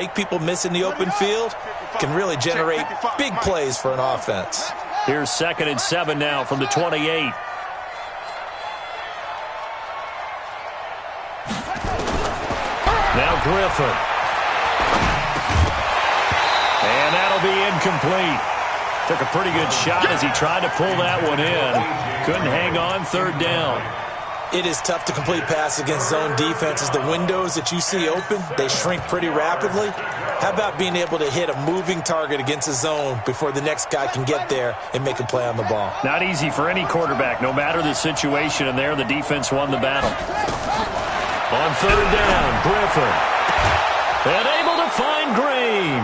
make people miss in the open field can really generate big plays for an offense. Here's 2nd and 7 now from the 28. Now Griffin. And that'll be incomplete. Took a pretty good shot as he tried to pull that one in. Couldn't hang on 3rd down. It is tough to complete passes against zone defenses. The windows that you see open, they shrink pretty rapidly. How about being able to hit a moving target against a zone before the next guy can get there and make a play on the ball? Not easy for any quarterback, no matter the situation, and there the defense won the battle. On 3rd down, Griffin. And able to find Green.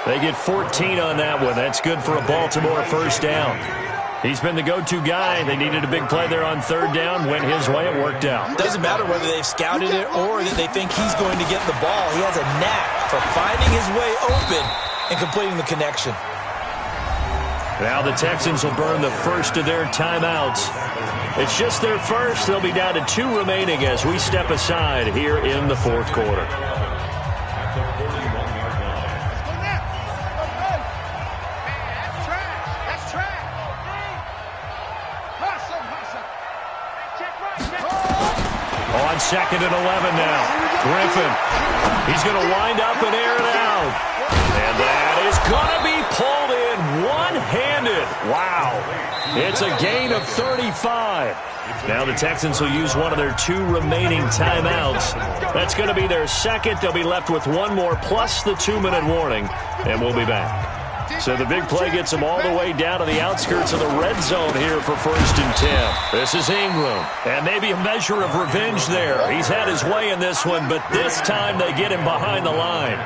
They get 14 on that one. That's good for a Baltimore 1st down. He's been the go-to guy. They needed a big play there on 3rd down. Went his way. It worked out. Doesn't matter whether they've scouted it or that they think he's going to get the ball. He has a knack for finding his way open and completing the connection. Now the Texans will burn the first of their timeouts. It's just their first. They'll be down to 2 remaining as we step aside here in the 4th quarter. On 2nd and 11 now. Griffin. He's going to wind up and air it out. And that is going to be pulled in one-handed. Wow. It's a gain of 35. Now the Texans will use one of their 2 remaining timeouts. That's going to be their 2nd. They'll be left with 1 more plus the 2-minute warning. And we'll be back. So the big play gets them all the way down to the outskirts of the red zone here for 1st and 10. This is Ingram. And maybe a measure of revenge there. He's had his way in this one, but this time they get him behind the line.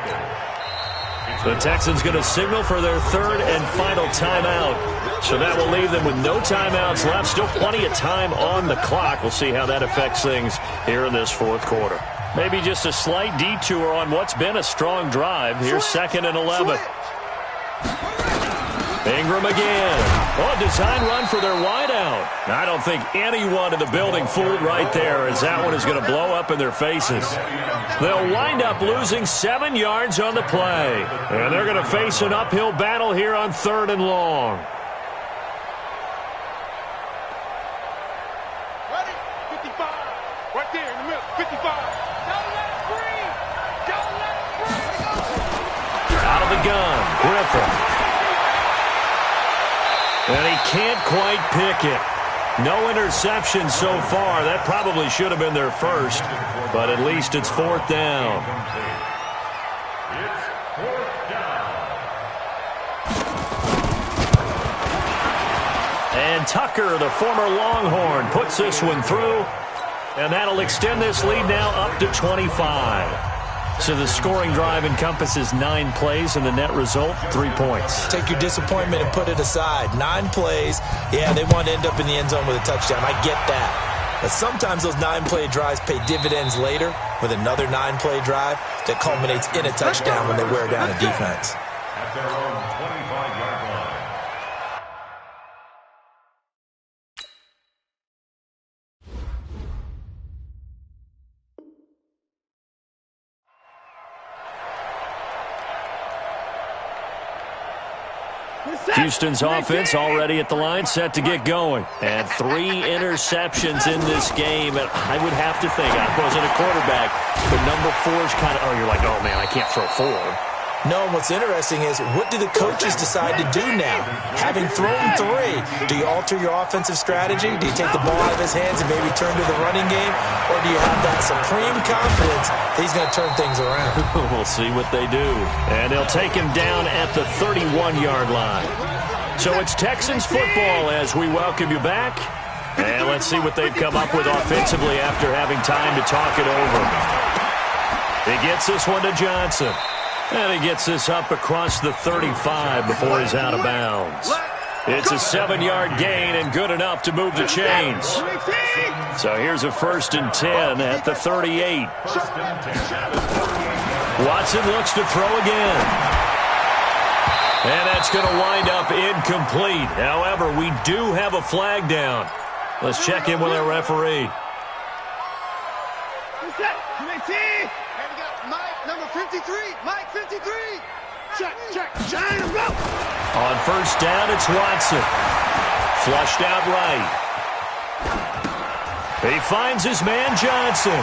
The Texans going to signal for their 3rd and final timeout. So that will leave them with no timeouts left. Still plenty of time on the clock. We'll see how that affects things here in this 4th quarter. Maybe just a slight detour on what's been a strong drive. Here's 2nd and 11. Ingram again. Oh, design run for their wideout. I don't think anyone in the building fooled right there, as that one is going to blow up in their faces. They'll wind up losing 7 yards on the play. And they're going to face an uphill battle here on 3rd and long. Ready? 55. Right there in the middle. 55. Don't let it breathe. Don't let it breathe. Out of the gun, Griffin. And he can't quite pick it. No interception so far. That probably should have been their first, but at least it's 4th down. It's 4th down. And Tucker, the former Longhorn, puts this one through, and that'll extend this lead now up to 25. So the scoring drive encompasses 9 plays, and the net result, 3 points. Take your disappointment and put it aside. 9 plays. Yeah, they want to end up in the end zone with a touchdown. I get that. But sometimes those 9-play drives pay dividends later with another 9-play drive that culminates in a touchdown when they wear down a defense. At their own 25-yard line. Houston's offense already at the line, set to get going. And 3 interceptions in this game. And I would have to think, I wasn't a quarterback, but number 4 is kind of, oh, you're like, oh, man, I can't throw 4. No, and what's interesting is, what do the coaches decide to do now? Having thrown 3, do you alter your offensive strategy? Do you take the ball out of his hands and maybe turn to the running game? Or do you have that supreme confidence that he's going to turn things around? We'll see what they do. And they'll take him down at the 31-yard line. So it's Texans football as we welcome you back. And let's see what they've come up with offensively after having time to talk it over. He gets this one to Johnson. And he gets this up across the 35 before he's out of bounds. It's a 7-yard gain and good enough to move the chains. So here's a 1st and 10 at the 38. Watson looks to throw again. And that's going to wind up incomplete. However, we do have a flag down. Let's check in with our referee. Who's that? 19. And we got Mike, number 15. 53, Mike, 53. Check, shine him, go. On first down, it's Watson. Flushed out right. He finds his man Johnson.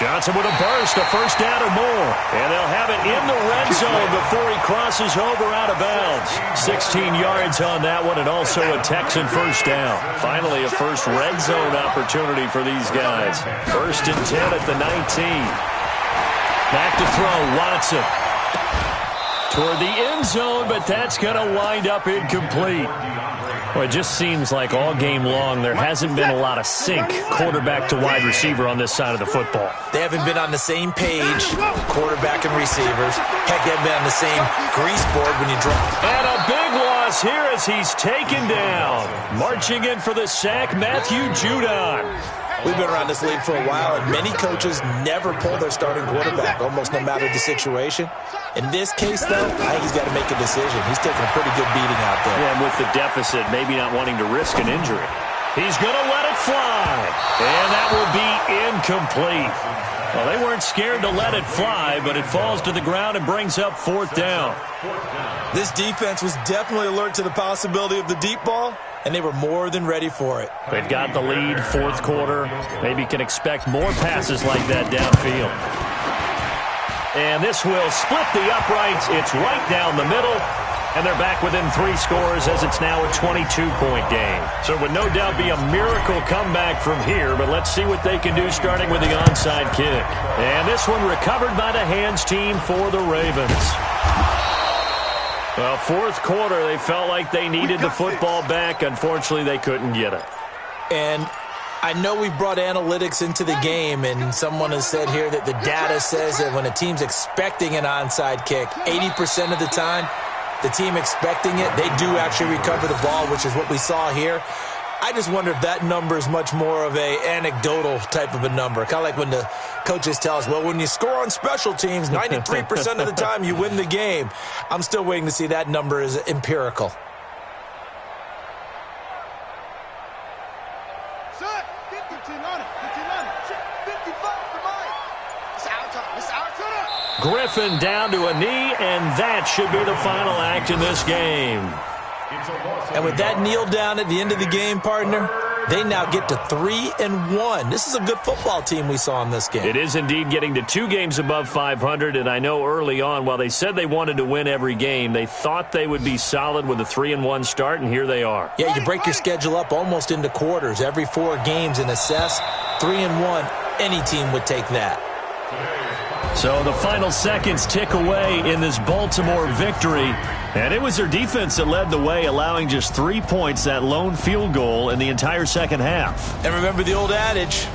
Johnson with a burst, a first down or more. And they'll have it in the red zone before he crosses over out of bounds. 16 yards on that one, and also a Texan first down. Finally, a first red zone opportunity for these guys. First and 10 at the 19. Back to throw, Watson. Toward the end zone, but that's going to wind up incomplete. Well, it just seems like all game long there hasn't been a lot of sync quarterback to wide receiver on this side of the football. They haven't been on the same page, quarterback and receivers. Heck, they haven't been on the same grease board when you draw. And a big loss here as he's taken down. Marching in for the sack, Matthew Judon. We've been around this league for a while, and many coaches never pull their starting quarterback, almost no matter the situation. In this case, though, I think he's got to make a decision. He's taking a pretty good beating out there. Yeah, and with the deficit, maybe not wanting to risk an injury. He's going to let it fly, and that will be incomplete. Well, they weren't scared to let it fly, but it falls to the ground and brings up fourth down. This defense was definitely alert to the possibility of the deep ball, and they were more than ready for it. They've got the lead, fourth quarter. Maybe can expect more passes like that downfield. And this will split the uprights. It's right down the middle. And they're back within 3 scores as it's now a 22-point game. So it would no doubt be a miracle comeback from here, but let's see what they can do starting with the onside kick. And this one recovered by the hands team for the Ravens. Well, fourth quarter, they felt like they needed the football back. Unfortunately, they couldn't get it. And I know we brought analytics into the game, and someone has said here that the data says that when a team's expecting an onside kick, 80% of the time, the team expecting it, they do actually recover the ball, which is what we saw here. I just wonder if that number is much more of a anecdotal type of a number. Kind of like when the coaches tell us, well, when you score on special teams, 93% of the time you win the game. I'm still waiting to see that number is empirical. Son, 15 on it, 55 for Mike. It's our time, it's our turn. Griffin down to a knee, and that should be the final act in this game. And with that kneel down at the end of the game, partner, they now get to 3-1. This is a good football team we saw in this game. It is indeed getting to 2 games above 500, and I know early on, while they said they wanted to win every game, they thought they would be solid with a 3-1 start, and here they are. Yeah, you break your schedule up almost into quarters, every 4 games, and assess 3-1. Any team would take that. So the final seconds tick away in this Baltimore victory. And it was their defense that led the way, allowing just 3 points, that lone field goal in the entire second half. And remember the old adage,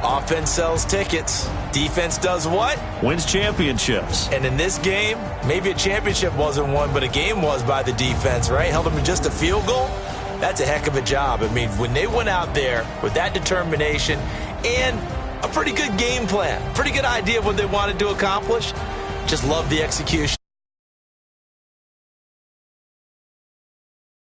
offense sells tickets. Defense does what? Wins championships. And in this game, maybe a championship wasn't won, but a game was by the defense, right? Held them to just a field goal. That's a heck of a job. I mean, when they went out there with that determination and a pretty good game plan, pretty good idea of what they wanted to accomplish, just love the execution.